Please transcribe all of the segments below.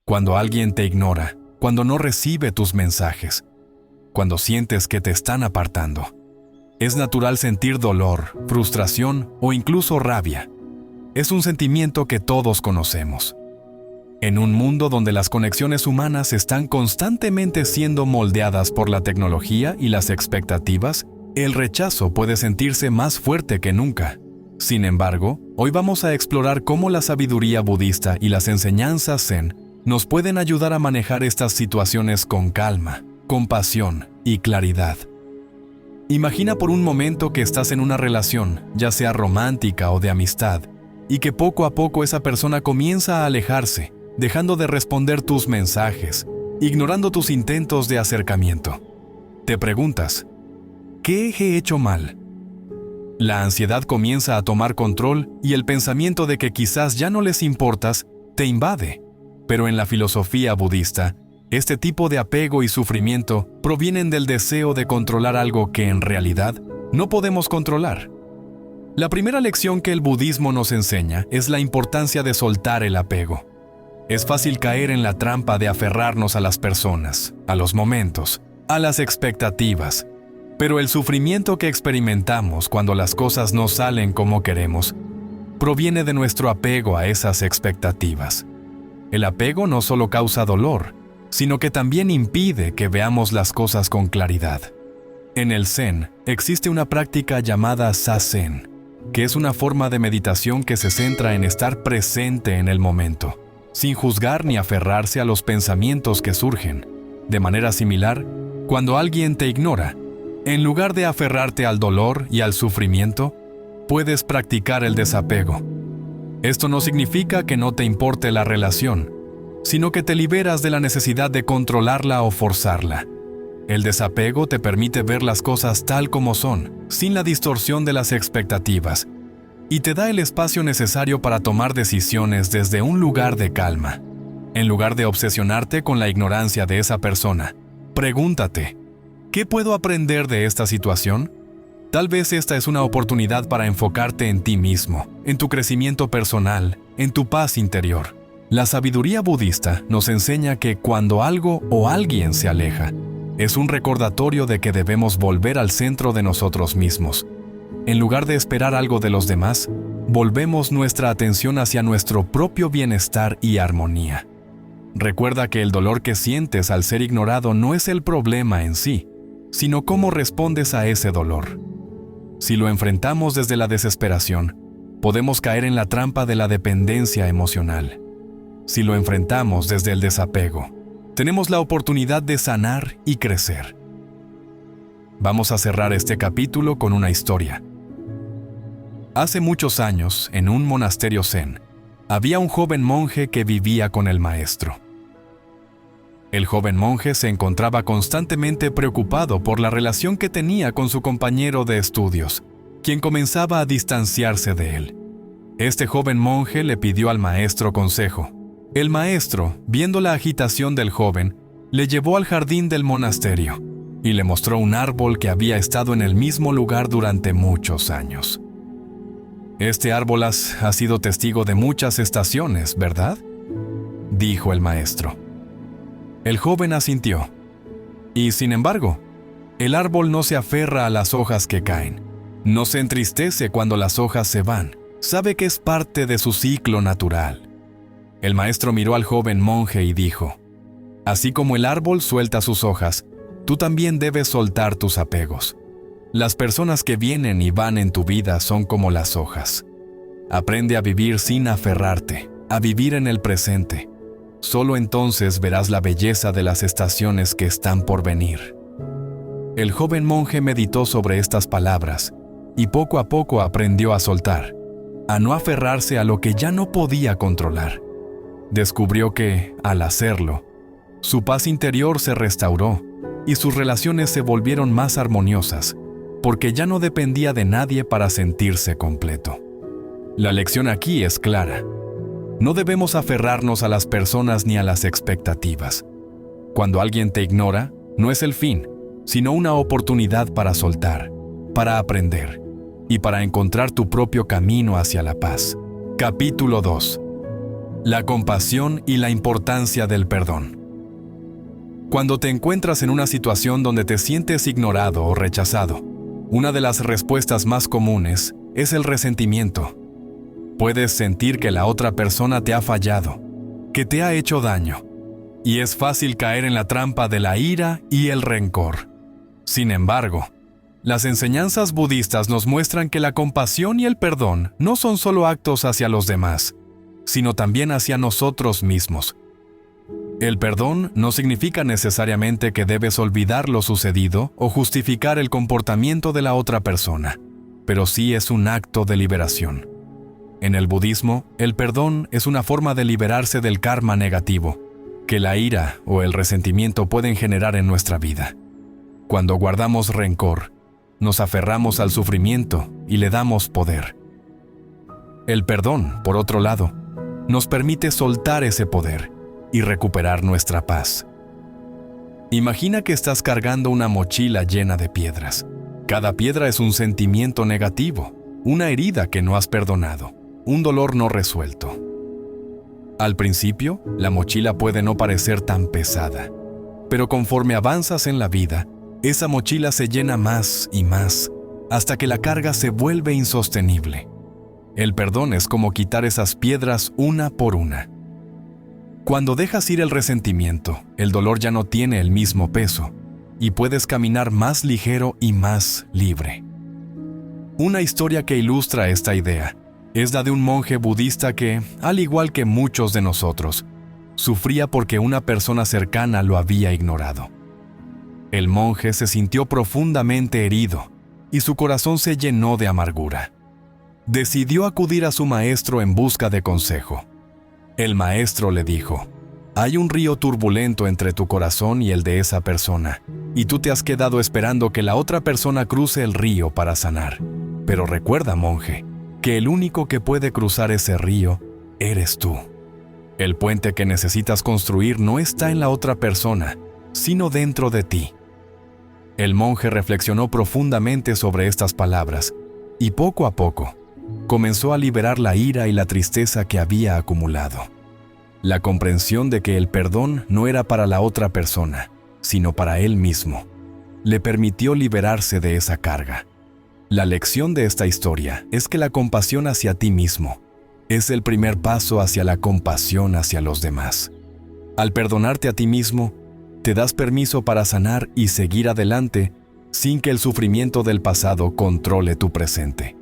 Cuando alguien te ignora, cuando no recibe tus mensajes, cuando sientes que te están apartando. Es natural sentir dolor, frustración o incluso rabia. Es un sentimiento que todos conocemos. En un mundo donde las conexiones humanas están constantemente siendo moldeadas por la tecnología y las expectativas, el rechazo puede sentirse más fuerte que nunca. Sin embargo, hoy vamos a explorar cómo la sabiduría budista y las enseñanzas Zen nos pueden ayudar a manejar estas situaciones con calma, compasión y claridad. Imagina por un momento que estás en una relación, ya sea romántica o de amistad, y que poco a poco esa persona comienza a alejarse, dejando de responder tus mensajes, ignorando tus intentos de acercamiento. Te preguntas, ¿qué he hecho mal? La ansiedad comienza a tomar control y el pensamiento de que quizás ya no les importas te invade. Pero en la filosofía budista, este tipo de apego y sufrimiento provienen del deseo de controlar algo que en realidad no podemos controlar. La primera lección que el budismo nos enseña es la importancia de soltar el apego. Es fácil caer en la trampa de aferrarnos a las personas, a los momentos, a las expectativas. Pero el sufrimiento que experimentamos cuando las cosas no salen como queremos proviene de nuestro apego a esas expectativas. El apego no solo causa dolor, sino que también impide que veamos las cosas con claridad. En el Zen existe una práctica llamada Zazen, que es una forma de meditación que se centra en estar presente en el momento, sin juzgar ni aferrarse a los pensamientos que surgen. De manera similar, cuando alguien te ignora, en lugar de aferrarte al dolor y al sufrimiento, puedes practicar el desapego. Esto no significa que no te importe la relación, sino que te liberas de la necesidad de controlarla o forzarla. El desapego te permite ver las cosas tal como son, sin la distorsión de las expectativas, y te da el espacio necesario para tomar decisiones desde un lugar de calma. En lugar de obsesionarte con la ignorancia de esa persona, pregúntate, ¿qué puedo aprender de esta situación? Tal vez esta es una oportunidad para enfocarte en ti mismo, en tu crecimiento personal, en tu paz interior. La sabiduría budista nos enseña que cuando algo o alguien se aleja, es un recordatorio de que debemos volver al centro de nosotros mismos. En lugar de esperar algo de los demás, volvemos nuestra atención hacia nuestro propio bienestar y armonía. Recuerda que el dolor que sientes al ser ignorado no es el problema en sí, sino cómo respondes a ese dolor. Si lo enfrentamos desde la desesperación, podemos caer en la trampa de la dependencia emocional. Si lo enfrentamos desde el desapego, tenemos la oportunidad de sanar y crecer. Vamos a cerrar este capítulo con una historia. Hace muchos años, en un monasterio zen, había un joven monje que vivía con el maestro. El joven monje se encontraba constantemente preocupado por la relación que tenía con su compañero de estudios, quien comenzaba a distanciarse de él. Este joven monje le pidió al maestro consejo. El maestro, viendo la agitación del joven, le llevó al jardín del monasterio y le mostró un árbol que había estado en el mismo lugar durante muchos años. Este árbol ha sido testigo de muchas estaciones, ¿verdad?, dijo el maestro. El joven asintió. Y sin embargo, el árbol no se aferra a las hojas que caen. No se entristece cuando las hojas se van. Sabe que es parte de su ciclo natural. El maestro miró al joven monje y dijo, así como el árbol suelta sus hojas, tú también debes soltar tus apegos. Las personas que vienen y van en tu vida son como las hojas. Aprende a vivir sin aferrarte, a vivir en el presente. Solo entonces verás la belleza de las estaciones que están por venir. El joven monje meditó sobre estas palabras y poco a poco aprendió a soltar, a no aferrarse a lo que ya no podía controlar. Descubrió que, al hacerlo, su paz interior se restauró y sus relaciones se volvieron más armoniosas, porque ya no dependía de nadie para sentirse completo. La lección aquí es clara. No debemos aferrarnos a las personas ni a las expectativas. Cuando alguien te ignora, no es el fin, sino una oportunidad para soltar, para aprender y para encontrar tu propio camino hacia la paz. Capítulo 2. La compasión y la importancia del perdón. Cuando te encuentras en una situación donde te sientes ignorado o rechazado, una de las respuestas más comunes es el resentimiento. Puedes sentir que la otra persona te ha fallado, que te ha hecho daño, y es fácil caer en la trampa de la ira y el rencor. Sin embargo, las enseñanzas budistas nos muestran que la compasión y el perdón no son solo actos hacia los demás, sino también hacia nosotros mismos. El perdón no significa necesariamente que debes olvidar lo sucedido o justificar el comportamiento de la otra persona, pero sí es un acto de liberación. En el budismo, el perdón es una forma de liberarse del karma negativo que la ira o el resentimiento pueden generar en nuestra vida. Cuando guardamos rencor, nos aferramos al sufrimiento y le damos poder. El perdón, por otro lado, nos permite soltar ese poder y recuperar nuestra paz. Imagina que estás cargando una mochila llena de piedras. Cada piedra es un sentimiento negativo, una herida que no has perdonado, un dolor no resuelto. Al principio, la mochila puede no parecer tan pesada, pero conforme avanzas en la vida, esa mochila se llena más y más, hasta que la carga se vuelve insostenible. El perdón es como quitar esas piedras una por una. Cuando dejas ir el resentimiento, el dolor ya no tiene el mismo peso, y puedes caminar más ligero y más libre. Una historia que ilustra esta idea es la de un monje budista que, al igual que muchos de nosotros, sufría porque una persona cercana lo había ignorado. El monje se sintió profundamente herido y su corazón se llenó de amargura. Decidió acudir a su maestro en busca de consejo. El maestro le dijo: «Hay un río turbulento entre tu corazón y el de esa persona, y tú te has quedado esperando que la otra persona cruce el río para sanar. Pero recuerda, monje, que el único que puede cruzar ese río eres tú. El puente que necesitas construir no está en la otra persona, sino dentro de ti». El monje reflexionó profundamente sobre estas palabras y poco a poco comenzó a liberar la ira y la tristeza que había acumulado. La comprensión de que el perdón no era para la otra persona, sino para él mismo, le permitió liberarse de esa carga. La lección de esta historia es que la compasión hacia ti mismo es el primer paso hacia la compasión hacia los demás. Al perdonarte a ti mismo, te das permiso para sanar y seguir adelante sin que el sufrimiento del pasado controle tu presente.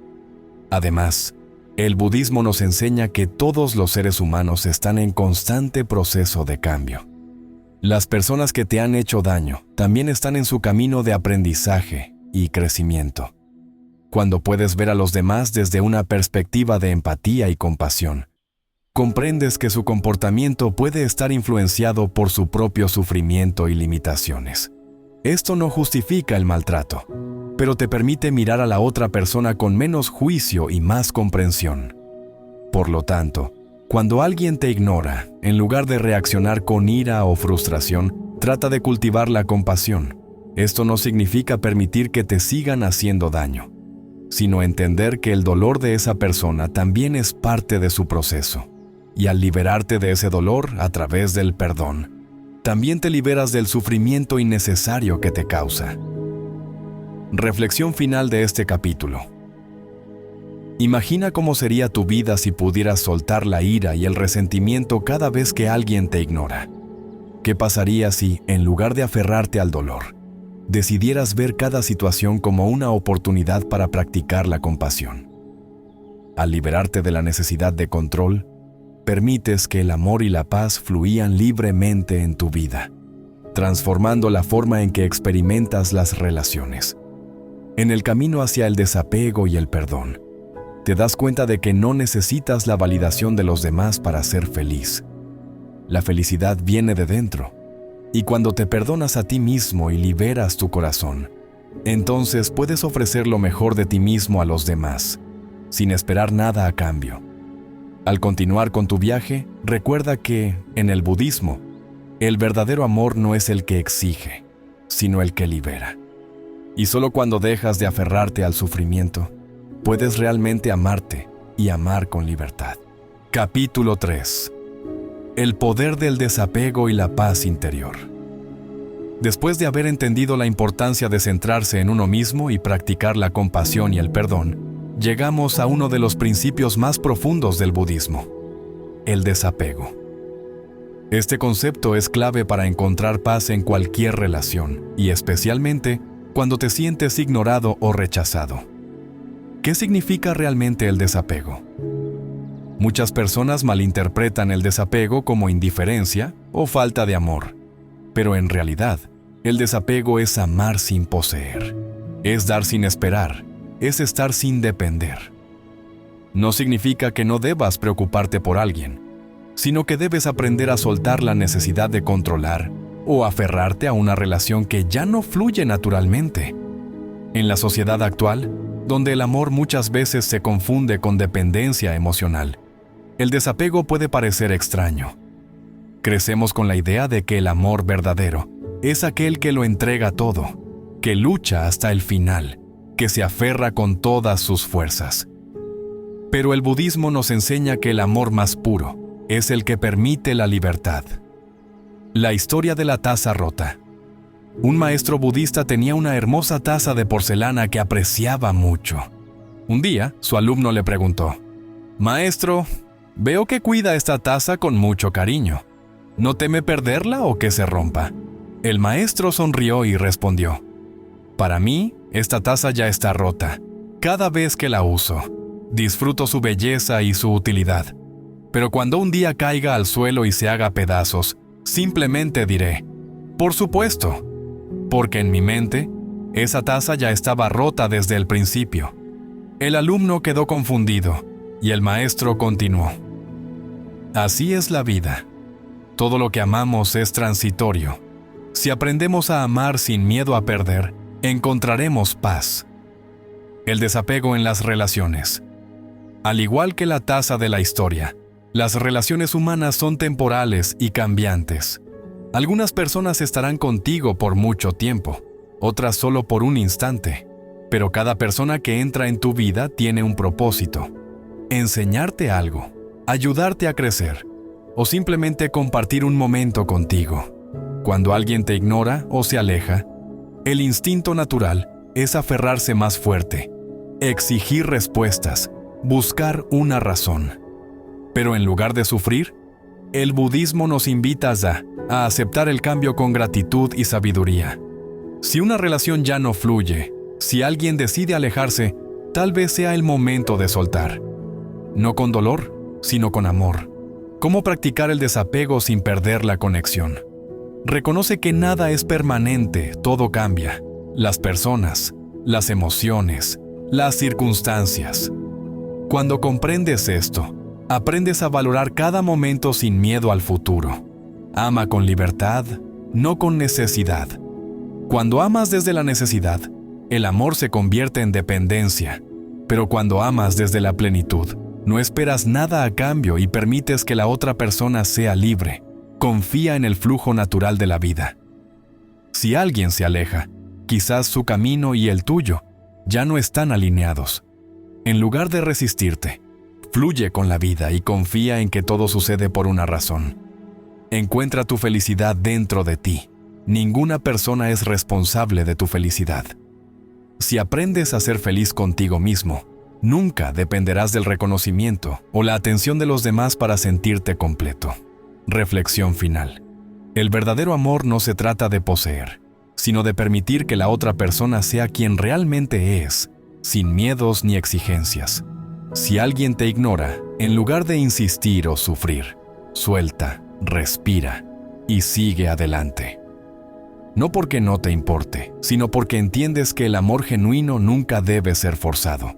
Además, el budismo nos enseña que todos los seres humanos están en constante proceso de cambio. Las personas que te han hecho daño también están en su camino de aprendizaje y crecimiento. Cuando puedes ver a los demás desde una perspectiva de empatía y compasión, comprendes que su comportamiento puede estar influenciado por su propio sufrimiento y limitaciones. Esto no justifica el maltrato, pero te permite mirar a la otra persona con menos juicio y más comprensión. Por lo tanto, cuando alguien te ignora, en lugar de reaccionar con ira o frustración, trata de cultivar la compasión. Esto no significa permitir que te sigan haciendo daño, sino entender que el dolor de esa persona también es parte de su proceso. Y al liberarte de ese dolor a través del perdón, también te liberas del sufrimiento innecesario que te causa. Reflexión final de este capítulo. Imagina cómo sería tu vida si pudieras soltar la ira y el resentimiento cada vez que alguien te ignora. ¿Qué pasaría si, en lugar de aferrarte al dolor, decidieras ver cada situación como una oportunidad para practicar la compasión? Al liberarte de la necesidad de control, permites que el amor y la paz fluyan libremente en tu vida, transformando la forma en que experimentas las relaciones. En el camino hacia el desapego y el perdón, te das cuenta de que no necesitas la validación de los demás para ser feliz. La felicidad viene de dentro, y cuando te perdonas a ti mismo y liberas tu corazón, entonces puedes ofrecer lo mejor de ti mismo a los demás, sin esperar nada a cambio. Al continuar con tu viaje, recuerda que, en el budismo, el verdadero amor no es el que exige, sino el que libera. Y solo cuando dejas de aferrarte al sufrimiento, puedes realmente amarte y amar con libertad. Capítulo 3. el poder del desapego y la paz interior. Después de haber entendido la importancia de centrarse en uno mismo y practicar la compasión y el perdón, llegamos a uno de los principios más profundos del budismo: el desapego. Este concepto es clave para encontrar paz en cualquier relación, y especialmente cuando te sientes ignorado o rechazado. ¿Qué significa realmente el desapego? Muchas personas malinterpretan el desapego como indiferencia o falta de amor, pero en realidad, el desapego es amar sin poseer, es dar sin esperar, es estar sin depender. No significa que no debas preocuparte por alguien, sino que debes aprender a soltar la necesidad de controlar o aferrarte a una relación que ya no fluye naturalmente. En la sociedad actual, donde el amor muchas veces se confunde con dependencia emocional, el desapego puede parecer extraño. Crecemos con la idea de que el amor verdadero es aquel que lo entrega todo, que lucha hasta el final, que se aferra con todas sus fuerzas. Pero el budismo nos enseña que el amor más puro es el que permite la libertad. La historia de la taza rota. Un maestro budista tenía una hermosa taza de porcelana que apreciaba mucho. Un día, su alumno le preguntó: «Maestro, veo que cuida esta taza con mucho cariño. ¿No teme perderla o que se rompa?». El maestro sonrió y respondió: «Para mí, esta taza ya está rota. Cada vez que la uso, disfruto su belleza y su utilidad. Pero cuando un día caiga al suelo y se haga pedazos, simplemente diré: por supuesto, porque en mi mente, esa taza ya estaba rota desde el principio». El alumno quedó confundido y el maestro continuó: «Así es la vida. Todo lo que amamos es transitorio. Si aprendemos a amar sin miedo a perder, encontraremos paz». El desapego en las relaciones. Al igual que la taza de la historia, las relaciones humanas son temporales y cambiantes. Algunas personas estarán contigo por mucho tiempo, otras solo por un instante, pero cada persona que entra en tu vida tiene un propósito: enseñarte algo, ayudarte a crecer, o simplemente compartir un momento contigo. Cuando alguien te ignora o se aleja, el instinto natural es aferrarse más fuerte, exigir respuestas, buscar una razón. Pero en lugar de sufrir, el budismo nos invita a aceptar el cambio con gratitud y sabiduría. Si una relación ya no fluye, si alguien decide alejarse, tal vez sea el momento de soltar. No con dolor, sino con amor. ¿Cómo practicar el desapego sin perder la conexión? Reconoce que nada es permanente, todo cambia. Las personas, las emociones, las circunstancias. Cuando comprendes esto, aprendes a valorar cada momento sin miedo al futuro. Ama con libertad, no con necesidad. Cuando amas desde la necesidad, el amor se convierte en dependencia. Pero cuando amas desde la plenitud, no esperas nada a cambio y permites que la otra persona sea libre. Confía en el flujo natural de la vida. Si alguien se aleja, quizás su camino y el tuyo ya no están alineados. En lugar de resistirte, fluye con la vida y confía en que todo sucede por una razón. Encuentra tu felicidad dentro de ti. Ninguna persona es responsable de tu felicidad. Si aprendes a ser feliz contigo mismo, nunca dependerás del reconocimiento o la atención de los demás para sentirte completo. Reflexión final. El verdadero amor no se trata de poseer, sino de permitir que la otra persona sea quien realmente es, sin miedos ni exigencias. Si alguien te ignora, en lugar de insistir o sufrir, suelta, respira y sigue adelante. No porque no te importe, sino porque entiendes que el amor genuino nunca debe ser forzado.